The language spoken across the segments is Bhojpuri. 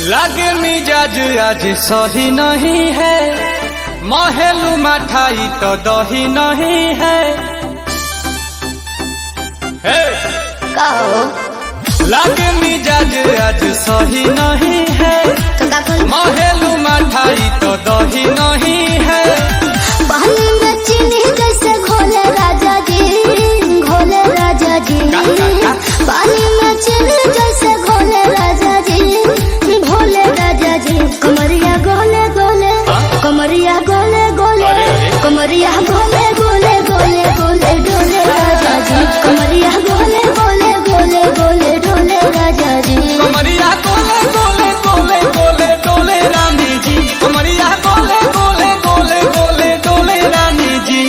लागे मिजाज आज सही नहीं है, महलू मठाई तो दही नहीं है। लागे मिजाज आज सही नहीं है, महलू मठाई तो दही नहीं है। पानी में चीनी जैसे घोले राजा जी, घोले राजा जी। पानी में चीनी जैसे घोले राजा जी, भोले राजा जी। कमरिया गोले गोले, कमरिया गोले गोले, कमरिया गोले गोले गोले गोले डोले राजा जी। कमरिया गोले गोले गोले गोले डोले राजा जी। कमरिया गोले गोले गोले गोले डोले रानी जी। कमरिया गोले गोले गोले गोले डोले रानी जी।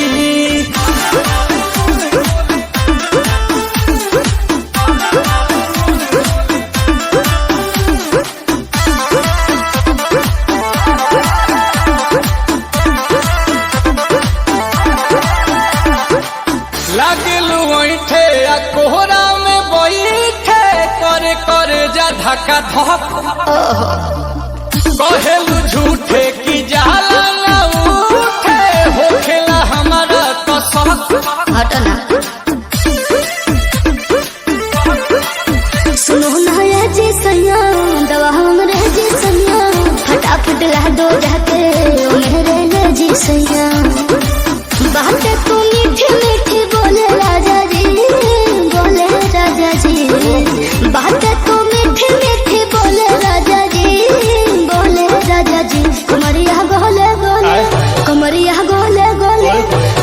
लागलू ऐठे आ कोहरा में बैठे, करे करे जा धक्का धक। कहेलू झूठे की जाला न उठे, होखेला हमारा कसक। हटना सुनो ना ये जी सैया, दवा हमरे जी सैया। फटाफट ला दो जाके ओ मेरे ले जी सैया। बातें तू मीठी मीठी बोले राजा जी, बोले राजा जी। बातें तू मीठी मीठी बोले राजा जी, बोले राजा जी। कमरिया गोले गोले, कमरिया गोले गोले,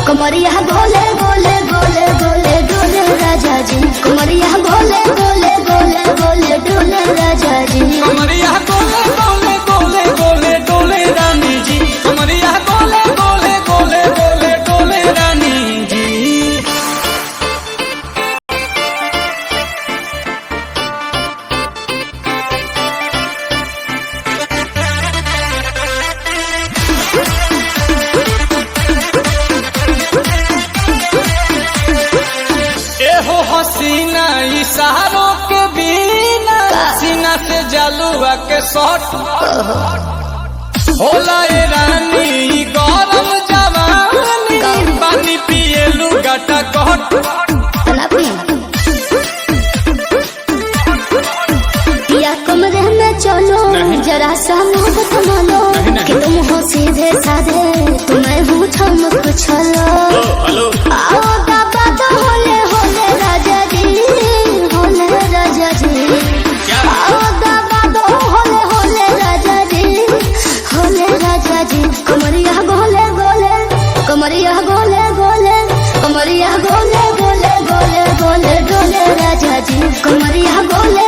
कमरिया गोले गोले गोले गोले डोले राजा जी। कमरिया गोले गोले गोले गोले डोले राजा जी। कमरिया गोले गोले गोले गोले डोले रानी जी। कमरिया गोले गोले गोले गोले डोले रानी जी। एहो हसीना इशारों के बिना, सीना से जलुआ के शॉट होला ए रानी गरम जवानी। पानी पिए लुगाटा कट। या कमरे में चलो जरा सा मोहब्बत मानो, कि तुम हो सीधे साधे तुम्हें हूँ ठमक छलो। आओ बाबा तो होले होले राजा जी, होले राजा जी। आओ बाबा तो होले होले राजा जी, होले राजा जी। कमरिया गोले गोले, कमरिया गोले गोले, कमरिया गोले गोले गोले गोले डोले राजा जी। कमरिया गोले